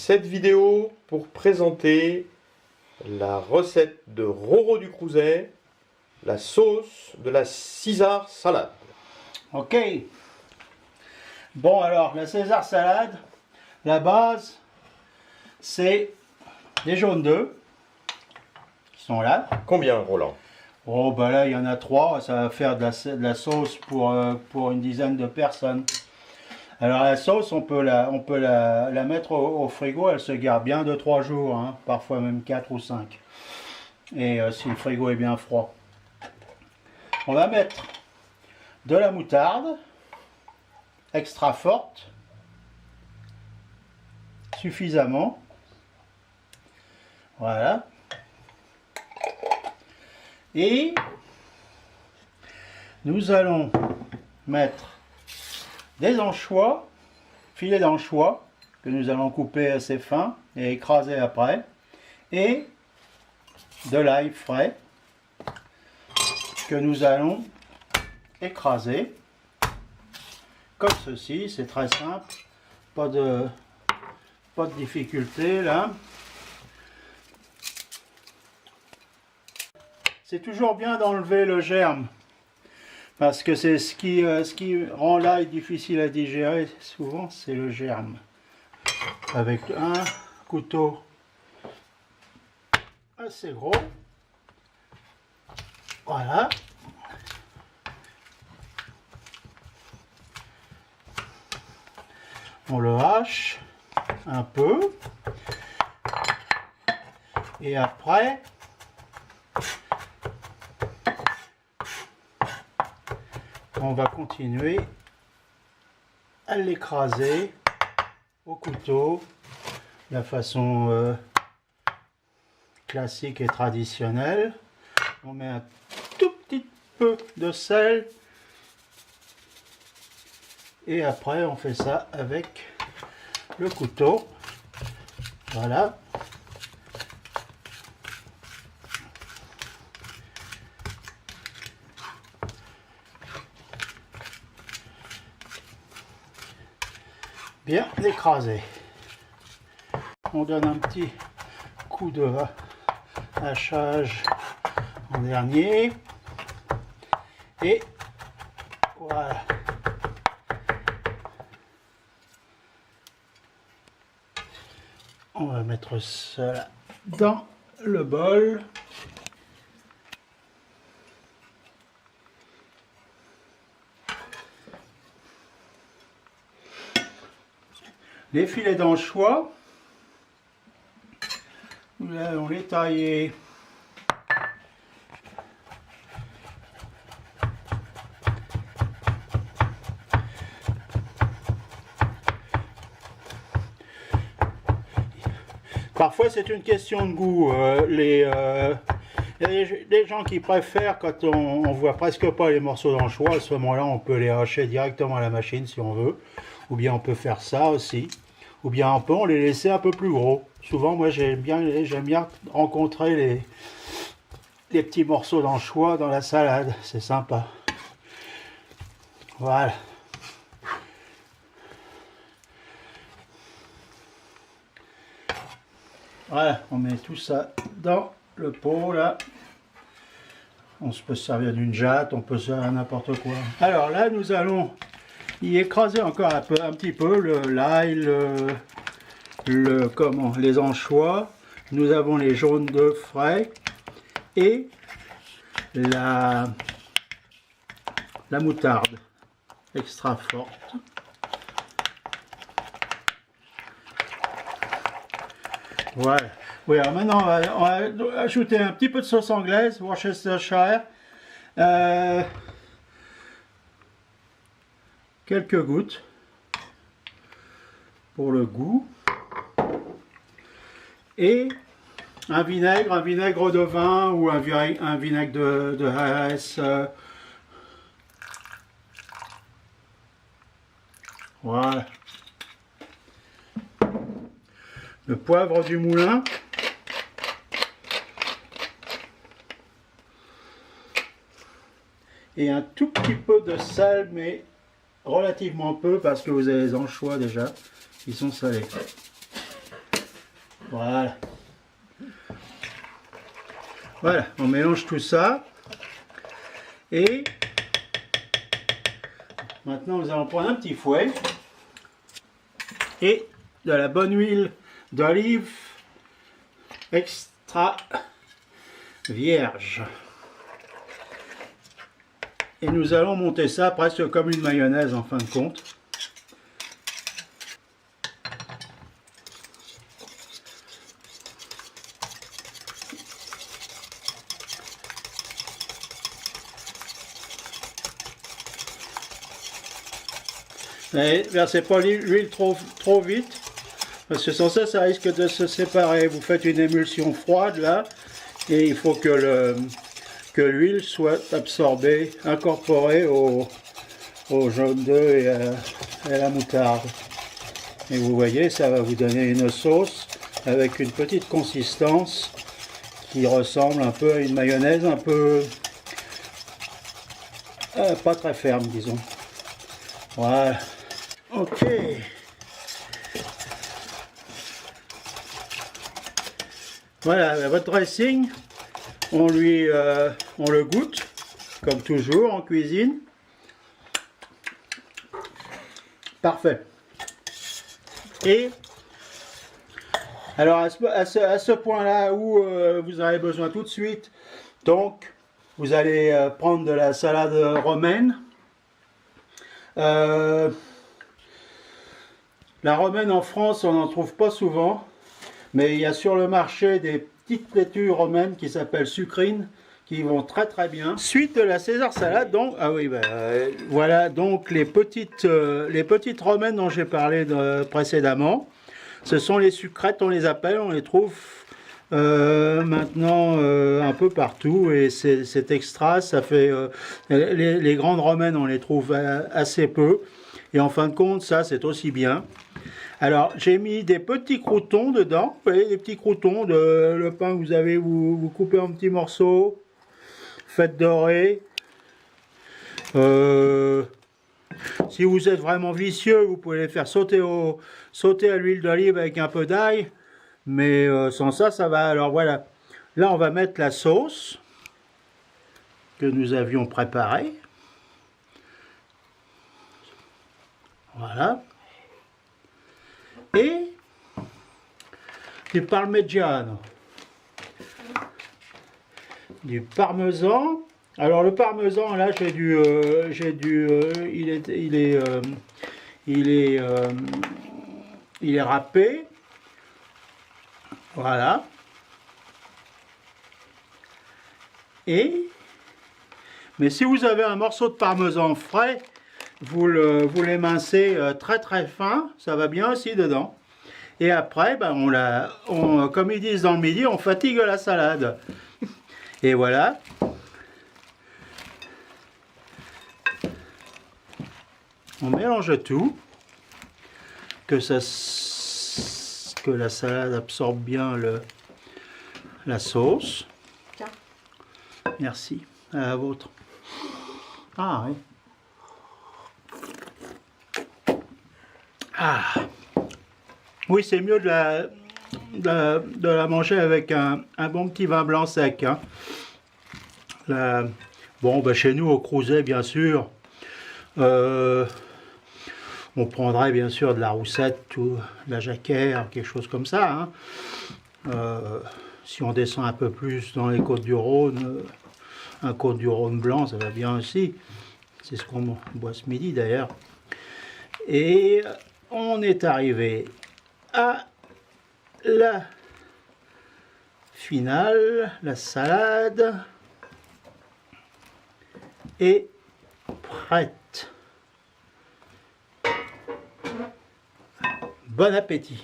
cette vidéo pour présenter la recette de Roro du Crouzet, la sauce de la César salade. Ok. Bon alors, la César salade, la base, c'est des jaunes d'œufs qui sont là. Combien, Roland? Oh ben là, il y en a 3, ça va faire de la sauce pour une dizaine de personnes. Alors la sauce, on peut la mettre au frigo, elle se garde bien 2-3 jours, hein, parfois même 4 ou 5. Et si le frigo est bien froid. On va mettre de la moutarde, extra forte, suffisamment. Voilà. Et nous allons mettre des anchois, filets d'anchois, que nous allons couper assez fin et écraser après. Et de l'ail frais, que nous allons écraser comme ceci. C'est très simple, pas de difficulté là. C'est toujours bien d'enlever le germe parce que c'est ce qui rend l'ail difficile à digérer souvent, c'est le germe. Avec un couteau assez gros, voilà. On le hache un peu et après on va continuer à l'écraser au couteau de la façon classique et traditionnelle. On met un tout petit peu de sel et après on fait ça avec le couteau. Voilà. Bien écrasé. On donne un petit coup de hachage en dernier. Et voilà. On va mettre cela dans le bol. Les filets d'anchois, nous allons les tailler parfois c'est une question de goût. Il y a des gens qui préfèrent quand on voit presque pas les morceaux d'anchois. À ce moment-là, on peut les hacher directement à la machine si on veut. Ou bien on peut faire ça aussi. Ou bien on peut les laisser un peu plus gros. Souvent, moi j'aime bien rencontrer les petits morceaux d'anchois dans la salade. C'est sympa. Voilà. Voilà, on met tout ça dans le pot là. On peut se servir d'une jatte, on peut se servir n'importe quoi. Alors là, nous allons y écraser encore un petit peu l'ail, les anchois. Nous avons les jaunes d'œufs frais et la moutarde extra forte. Voilà. Oui, alors maintenant on va ajouter un petit peu de sauce anglaise, Worcestershire, quelques gouttes pour le goût, et un vinaigre de vin ou un vinaigre de Harès. Voilà. Le poivre du moulin. Et un tout petit peu de sel, mais relativement peu parce que vous avez les anchois déjà qui sont salés. Voilà. Voilà, on mélange tout ça. Et maintenant, nous allons prendre un petit fouet et de la bonne huile d'olive extra vierge. Et nous allons monter ça presque comme une mayonnaise en fin de compte. Et versez pas l'huile trop vite, parce que sans ça, ça risque de se séparer. Vous faites une émulsion froide là, et il faut que l'huile soit absorbée, incorporée au jaune d'œuf et à la moutarde. Et vous voyez, ça va vous donner une sauce avec une petite consistance qui ressemble un peu à une mayonnaise, un peu pas très ferme, disons. Voilà. Ok. Voilà, votre dressing, on le goûte, comme toujours en cuisine. Parfait. Et alors à ce point-là où vous avez besoin tout de suite, donc vous allez prendre de la salade romaine. La romaine en France, on n'en trouve pas souvent, mais il y a sur le marché des petites laitues romaines qui s'appellent sucrines, qui vont très très bien. Suite de la César salade, donc, ah oui, voilà donc les petites romaines dont j'ai parlé précédemment. Ce sont les sucrètes, on les appelle, on les trouve maintenant un peu partout, et c'est extra, ça fait les grandes romaines on les trouve assez peu, et en fin de compte ça c'est aussi bien. Alors j'ai mis des petits croûtons dedans, vous voyez, des petits croûtons de le pain que vous avez, vous coupez en petits morceaux, faites dorer. Si vous êtes vraiment vicieux, vous pouvez les faire sauter à l'huile d'olive avec un peu d'ail. Mais sans ça, ça va. Alors voilà. Là, on va mettre la sauce que nous avions préparée. Voilà. Et du parmigiano. Du parmesan. Alors le parmesan, là, il est râpé. Voilà. Mais si vous avez un morceau de parmesan frais, vous l'émincez très très fin, ça va bien aussi dedans. Et après, ben, comme ils disent dans le midi, on fatigue la salade. Et voilà. On mélange tout, que la salade absorbe bien la sauce. Tiens. Merci. À la vôtre. Ah oui. Ah. Oui, c'est mieux de la manger avec un bon petit vin blanc sec. Hein. Bon, ben chez nous au Creuset, bien sûr, on prendrait bien sûr de la roussette ou de la jacquère, quelque chose comme ça. Hein. Si on descend un peu plus dans les Côtes-du-Rhône, un Côte-du-Rhône blanc, ça va bien aussi. C'est ce qu'on boit ce midi d'ailleurs. Et on est arrivé à la finale, la salade est prête. Bon appétit!